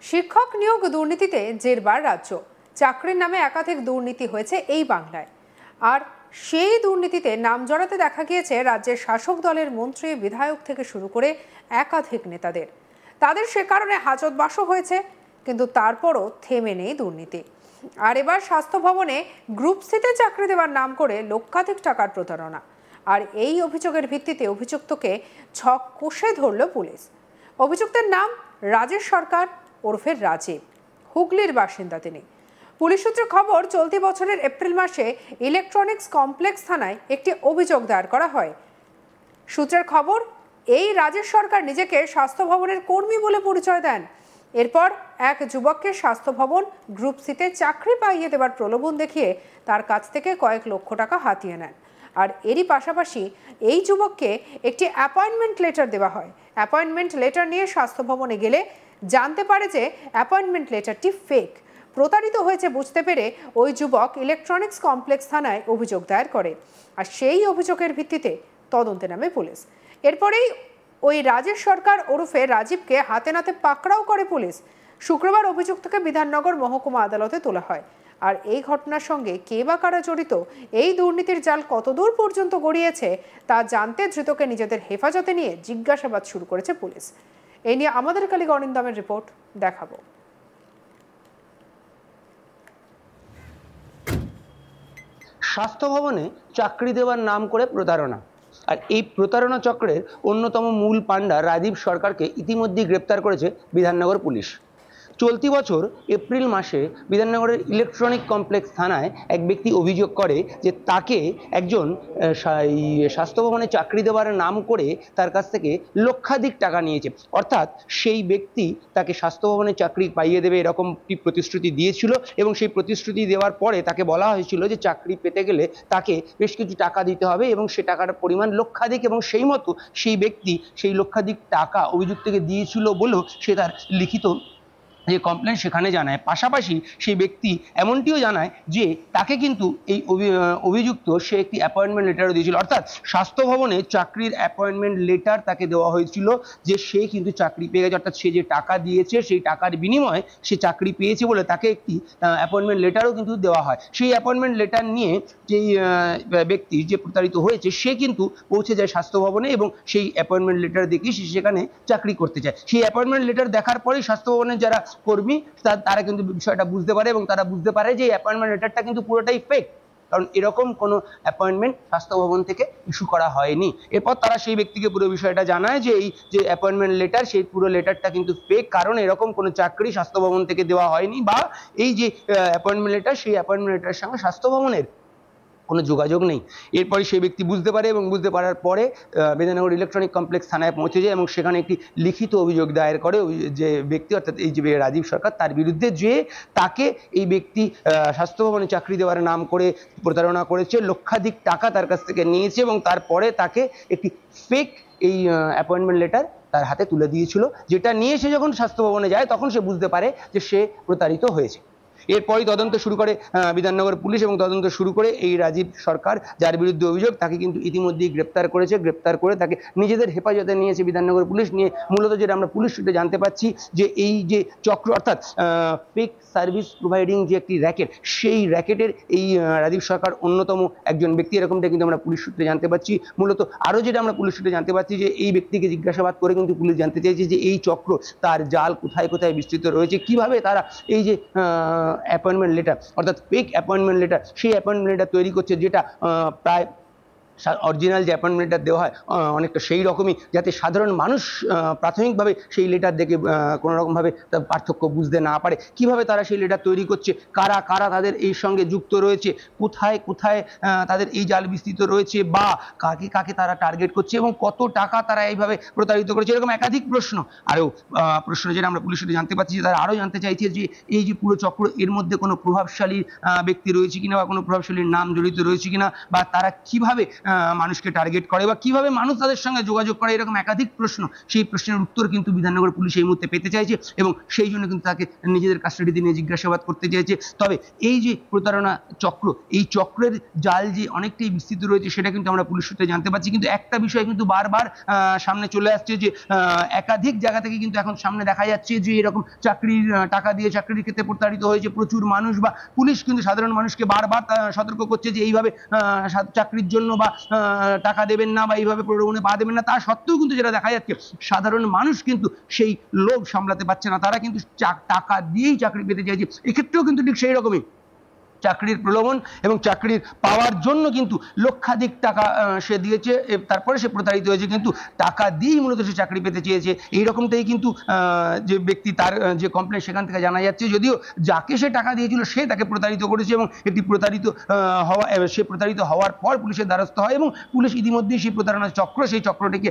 শিক্ষক নিয়োগ দুর্নীতিতে জেরবার রাজ্য। চাকরির নামে একাধিক দুর্নীতি হয়েছে এই বাংলায়। আর সেই দুর্নীতিতে নাম জড়াতে দেখা গিয়েছে রাজ্যের শাসক দলের মন্ত্রী, বিধায়ক থেকে শুরু করে একাধিক নেতাদের। তাদের সে কারণে হাজতবাসও হয়েছে, কিন্তু তারপরও থেমে নেই দুর্নীতি। আর এবার স্বাস্থ্য ভবনে গ্রুপ সিতে চাকরি দেওয়ার নাম করে লক্ষাধিক টাকার প্রতারণা। আর এই অভিযোগের ভিত্তিতে অভিযুক্তকে ছক কষে ধরল পুলিশ। অভিযুক্তের নাম রাজেশ সরকার ওরফে রাজীব, হুগলির বাসিন্দা তিনি। পুলিশ সূত্রে খবর, চলতি বছরের এপ্রিল মাসে ইলেকট্রনিক্স কমপ্লেক্স থানায় একটি অভিযোগ দায়ের করা হয়। সূত্রের খবর, এই রাজেশ সরকার নিজেকে স্বাস্থ্য ভবনের কর্মী বলে পরিচয় দেন। এরপর এক যুবককে স্বাস্থ্য ভবন গ্রুপ সিতে চাকরি পাইয়ে দেওয়ার প্রলোভন দেখিয়ে তার কাছ থেকে কয়েক লক্ষ টাকা হাতিয়ে নেন। আর এরই পাশাপাশি এই যুবককে একটি অ্যাপয়েন্টমেন্ট লেটার দেওয়া হয়। অ্যাপয়েন্টমেন্ট লেটার নিয়ে স্বাস্থ্য ভবনে গেলে জানতে পারে যে অ্যাপয়েন্টমেন্ট লেটারটি ফেক। প্রতারিত হয়েছে বুঝতে পেরে ওই যুবক ইলেকট্রনিক্স কমপ্লেক্স থানায় অভিযোগ দায়ের করে। আর সেই অভিযোগের ভিত্তিতে তদন্তে নামে পুলিশ। এরপরেই ওই রাজেশ সরকার ওরফে রাজীবকে হাতে নাতে পাকড়াও করে পুলিশ। শুক্রবার অভিযুক্তকে বিধাননগর মহকুমা আদালতে তোলা হয়। আর এই ঘটনার সঙ্গে কে বা কারা জড়িত, এই দুর্নীতির জাল কতদূর পর্যন্ত গড়িয়েছে তা জানতে ধৃতকে নিজেদের হেফাজতে নিয়ে জিজ্ঞাসাবাদ শুরু করেছে পুলিশ। এই নিয়ে আমাদের কলিগ অরিন্দমের রিপোর্ট দেখাবো। স্বাস্থ্য ভবনে চাকরি দেওয়ার নাম করে প্রতারণা। আর এই প্রতারণা চক্রের অন্যতম মূল পাণ্ডা রাজীব সরকারকে ইতিমধ্যেই গ্রেপ্তার করেছে বিধাননগর পুলিশ। চলতি বছর এপ্রিল মাসে বিধাননগরের ইলেকট্রনিক কমপ্লেক্স থানায় এক ব্যক্তি অভিযোগ করে যে তাকে একজন স্বাস্থ্য ভবনে চাকরি দেওয়ার নাম করে তার কাছ থেকে লক্ষাধিক টাকা নিয়েছে। অর্থাৎ সেই ব্যক্তি তাকে স্বাস্থ্য ভবনে চাকরি পাইয়ে দেবে এরকম প্রতিশ্রুতি দিয়েছিল, এবং সেই প্রতিশ্রুতি দেওয়ার পরে তাকে বলা হয়েছিল যে চাকরি পেতে গেলে তাকে বেশ কিছু টাকা দিতে হবে, এবং সে টাকার পরিমাণ লক্ষাধিক, এবং সেই মতো সেই ব্যক্তি সেই লক্ষাধিক টাকা অভিযুক্তকে দিয়েছিল বলেও সে তার লিখিত যে কমপ্লেন সেখানে জানায়। পাশাপাশি সেই ব্যক্তি এমনটিও জানায় যে তাকে কিন্তু এই অভিযুক্ত সে একটি অ্যাপয়েন্টমেন্ট লেটারও দিয়েছিল। অর্থাৎ স্বাস্থ্য ভবনে চাকরির অ্যাপয়েন্টমেন্ট লেটার তাকে দেওয়া হয়েছিল যে সে কিন্তু চাকরি পেয়ে গেছে। অর্থাৎ সে যে টাকা দিয়েছে সেই টাকার বিনিময়ে সে চাকরি পেয়েছে বলে তাকে একটি অ্যাপয়েন্টমেন্ট লেটারও কিন্তু দেওয়া হয়। সেই অ্যাপয়েন্টমেন্ট লেটার নিয়ে যেই ব্যক্তি যে প্রতারিত হয়েছে সে কিন্তু পৌঁছে যায় স্বাস্থ্য ভবনে, এবং সেই অ্যাপয়েন্টমেন্ট লেটার দেখে সে সেখানে চাকরি করতে চায়। সেই অ্যাপয়েন্টমেন্ট লেটার দেখার পরেই স্বাস্থ্য ভবনের যারা কর্মী তারা কিন্তু বিষয়টা বুঝতে পারে, এবং তারা বুঝতে পারে যে অ্যাপয়েন্টমেন্ট লেটারটা কিন্তু পুরোটাই ফেক, কারণ এরকম কোনো অ্যাপয়েন্টমেন্ট স্বাস্থ্য ভবন থেকে ইস্যু করা হয়নি। এরপর তারা সেই ব্যক্তিকে পুরো বিষয়টা জানায় যে এই যে অ্যাপয়েন্টমেন্ট লেটার সেই পুরো লেটারটা কিন্তু ফেক, কারণ এরকম কোনো চাকরি স্বাস্থ্য ভবন থেকে দেওয়া হয়নি, বা এই যে অ্যাপয়েন্টমেন্ট লেটার সেই অ্যাপয়েন্টমেন্ট লেটারের সঙ্গে স্বাস্থ্য ভবনের কোনো যোগাযোগ নেই। এরপরে সেই ব্যক্তি বুঝতে পারে, এবং বুঝতে পারার পরে বিধাননগর ইলেকট্রনিক কমপ্লেক্স থানায় পৌঁছে যায়, এবং সেখানে একটি লিখিত অভিযোগ দায়ের করে যে ব্যক্তি, অর্থাৎ এই যে রাজীব সরকার, তার বিরুদ্ধে যে তাকে এই ব্যক্তি স্বাস্থ্য ভবনে চাকরি দেওয়ার নাম করে প্রতারণা করেছে, লক্ষাধিক টাকা তার কাছ থেকে নিয়েছে, এবং তারপরে তাকে একটি ফেক এই অ্যাপয়েন্টমেন্ট লেটার তার হাতে তুলে দিয়েছিল, যেটা নিয়ে সে যখন স্বাস্থ্য ভবনে যায় তখন সে বুঝতে পারে যে সে প্রতারিত হয়েছে। এরপরই তদন্ত শুরু করে বিধাননগর পুলিশ, এবং তদন্ত শুরু করে এই রাজীব সরকার যার বিরুদ্ধে অভিযোগ তাকে কিন্তু ইতিমধ্যেই গ্রেপ্তার করেছে। গ্রেপ্তার করে তাকে নিজেদের হেফাজতে নিয়েছে বিধাননগর পুলিশ। নিয়ে মূলত যেটা আমরা পুলিশ সূত্রে জানতে পাচ্ছি যে এই যে চক্র, অর্থাৎ ফেক সার্ভিস প্রোভাইডিং যে একটি র্যাকেট, সেই র্যাকেটের এই রাজীব সরকার অন্যতম একজন ব্যক্তি, এরকমটা কিন্তু আমরা পুলিশ সূত্রে জানতে পাচ্ছি। মূলত আরও যেটা আমরা পুলিশ সূত্রে জানতে পাচ্ছি যে এই ব্যক্তিকে জিজ্ঞাসাবাদ করে কিন্তু পুলিশ জানতে চাইছে যে এই চক্র তার জাল কোথায় কোথায় বিস্তৃত রয়েছে, কিভাবে তারা এই যে অ্যাপয়েন্টমেন্ট লেটার, অর্থাৎ ফেক অ্যাপয়েন্টমেন্ট লেটার, সেই অ্যাপয়েন্টমেন্ট লেটার তৈরি করছে, যেটা প্রায় অরিজিনাল যে অ্যাপয়েন্টমেন্ট লেটার দেওয়া হয় অনেকটা সেই রকমই, যাতে সাধারণ মানুষ প্রাথমিকভাবে সেই লেটার দেখে কোনো রকমভাবে পার্থক্য বুঝতে না পারে। কিভাবে তারা সেই লেটার তৈরি করছে, কারা কারা তাদের এই সঙ্গে যুক্ত রয়েছে, কোথায় কোথায় তাদের এই জাল বিস্তৃত রয়েছে, বা কাকে কাকে তারা টার্গেট করছে, এবং কত টাকা তারা এইভাবে প্রতারিত করেছে, এরকম একাধিক প্রশ্ন। আরও প্রশ্ন যেটা আমরা পুলিশ সূত্রে জানতে পারছি যে তারা আরও জানতে চাইছে যে এই যে পুরো চক্র, এর মধ্যে কোনো প্রভাবশালী ব্যক্তি রয়েছে কিনা, বা কোনো প্রভাবশালীর নাম জড়িত রয়েছে কিনা, বা তারা কিভাবে মানুষকে টার্গেট করে বা কিভাবে মানুষ তাদের সঙ্গে যোগাযোগ করে, এরকম একাধিক প্রশ্ন, সেই প্রশ্নের উত্তর কিন্তু বিধাননগর পুলিশ এই মুহূর্তে পেতে চাইছে এবং সেই জন্য কিন্তু তাকে নিজেদের কাস্টাডিতে নিয়ে জিজ্ঞাসাবাদ করতে চাইছে। তবে এই যে প্রতারণা চক্র, এই চক্রের জাল যে অনেকটাই বিস্তৃত রয়েছে সেটা কিন্তু আমরা পুলিশ সূত্রে জানতে পারছি। কিন্তু একটা বিষয় কিন্তু বারবার সামনে চলে আসছে যে একাধিক জায়গা থেকে কিন্তু এখন সামনে দেখা যাচ্ছে যে এরকম চাকরির টাকা দিয়ে চাকরির ক্ষেত্রে প্রতারিত হয়েছে প্রচুর মানুষ, বা পুলিশ কিন্তু সাধারণ মানুষকে বারবার সতর্ক করছে যে এইভাবে চাকরির জন্য বা টাকা দেবেন না বা এইভাবে প্রলোভনে পা দেবেন না। তা সত্ত্বেও কিন্তু যেটা দেখা যাচ্ছে সাধারণ মানুষ কিন্তু সেই লোভ সামলাতে পারছে না, তারা কিন্তু টাকা দিয়েই চাকরি পেতে চাইছে। এক্ষেত্রেও কিন্তু ঠিক সেই রকমই চাকরির প্রলোভন এবং চাকরির পাওয়ার জন্য কিন্তু লক্ষাধিক টাকা সে দিয়েছে, তারপরে সে প্রতারিত হয়েছে, কিন্তু টাকা দিয়েই মূলত সে চাকরি পেতে চেয়েছে। এইরকমটাই কিন্তু যে ব্যক্তি তার যে কমপ্লেন সেখান থেকে জানা যাচ্ছে, যদিও যাকে সে টাকা দিয়েছিল সে তাকে প্রতারিত করেছে এবং একটি প্রতারিত হওয়ার পর পুলিশের দ্বারস্থ হয় এবং পুলিশ ইতিমধ্যেই সেই প্রতারণা চক্র, সেই চক্রটিকে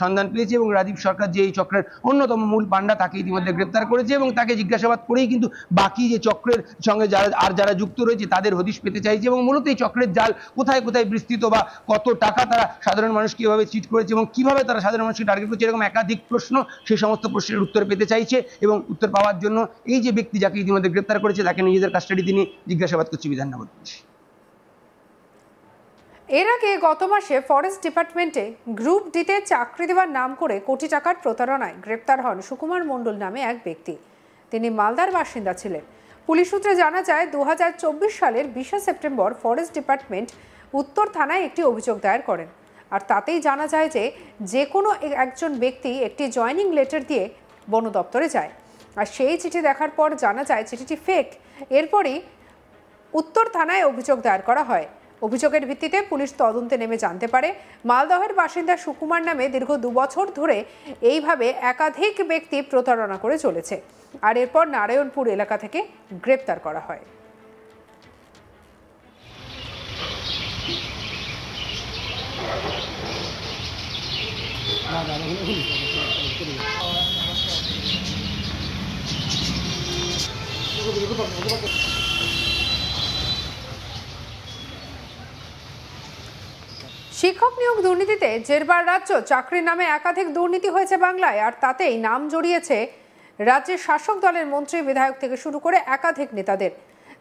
সন্ধান পেয়েছে এবং রাজীব সরকার যে এই চক্রের অন্যতম মূল পান্ডা তাকে ইতিমধ্যে গ্রেপ্তার করেছে এবং তাকে জিজ্ঞাসাবাদ করেই কিন্তু বাকি যে চক্রের সঙ্গে যারা যুক্ত রয়েছে তাদের হদিশ পেতে চাইছে এবং মূলত এই চক্রের জাল কোথায় কোথায় বিস্তৃত বা কত টাকা তারা সাধারণ মানুষ কিভাবে চিট করেছে এবং কিভাবে তারা সাধারণ মানুষকে টার্গেট করছে, এরকম একাধিক প্রশ্ন, সেই সমস্ত প্রশ্নের উত্তর পেতে চাইছে এবং উত্তর পাওয়ার জন্য এই যে ব্যক্তি যাকে ইতিমধ্যে গ্রেপ্তার করেছে তাকে নিজেদের কাস্টাডিতে নিয়ে জিজ্ঞাসাবাদ করছে বিধাননগর পুলিশ। এর আগে গত মাসে ফরেস্ট ডিপার্টমেন্টে গ্রুপ ডিতে চাকরি দেওয়ার নাম করে কোটি টাকার প্রতারণায় গ্রেপ্তার হন সুকুমার মণ্ডল নামে এক ব্যক্তি। তিনি মালদার বাসিন্দা ছিলেন। পুলিশ সূত্রে জানা যায় 2024 সালের 20 সেপ্টেম্বর ফরেস্ট ডিপার্টমেন্ট উত্তর থানায় একটি অভিযোগ দায়ের করেন। আর তাতেই জানা যায় যে কোনো একজন ব্যক্তি একটি জয়নিং লেটার দিয়ে বন দপ্তরে যায়, আর সেই চিঠি দেখার পর জানা যায় চিঠিটি ফেক। এরপরই উত্তর থানায় অভিযোগ দায়ের করা হয়। অভিযোগের ভিত্তিতে পুলিশ তদন্তে নেমে জানতে পারে মালদহের বাসিন্দা সুকুমার নামে দীর্ঘ 2 বছর ধরে এইভাবে একাধিক ব্যক্তি প্রতারণা করে চলেছে। আর এরপর নারায়ণপুর এলাকা থেকে গ্রেপ্তার করা হয়। শিক্ষক নিয়োগ দুর্নীতিতে জেরবার রাজ্য, চাকরির নামে একাধিক দুর্নীতি হয়েছে বাংলায়, আর তাতেই নাম জড়িয়েছে রাজ্যের শাসক দলের মন্ত্রী, বিধায়ক থেকে শুরু করে একাধিক নেতাদের।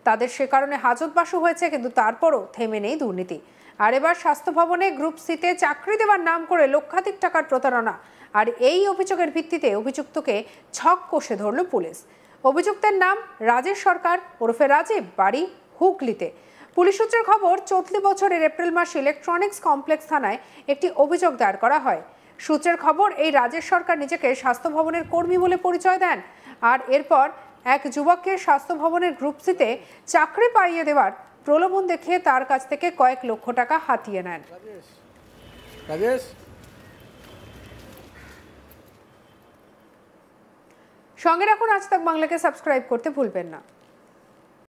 তাদের সে কারণে হাজতবাসও হয়েছে, কিন্তু তারপরও থেমে নেই দুর্নীতি। আর এবার স্বাস্থ্য ভবনে গ্রুপ সিতে চাকরি দেওয়ার নাম করে লক্ষাধিক টাকার প্রতারণা, আর এই অভিযোগের ভিত্তিতে অভিযুক্তকে ছক কষে ধরল পুলিশ। অভিযুক্তের নাম রাজেশ সরকার ওরফে রাজীব, বাড়ি হুগলিতে। পুলিশ সূত্রের খবর, চলতি বছরের এপ্রিল মাসে ইলেকট্রনিক্স কমপ্লেক্স থানায় একটি অভিযোগ দায়ের করা হয়। সূত্রের খবর, এই রাজেশ সরকার নিজেকে স্বাস্থ্য ভবনের কর্মী বলে পরিচয় দেন, আর এরপর এক যুবককে স্বাস্থ্য ভবনের গ্রুপ সিতে চাকরি পাইয়ে দেওয়ার প্রলোভন দেখিয়ে তার কাছ থেকে কয়েক লক্ষ টাকা হাতিয়ে নেন। সঙ্গে রাখুন আজ তাক বাংলাকে, সাবস্ক্রাইব করতে ভুলবেন না।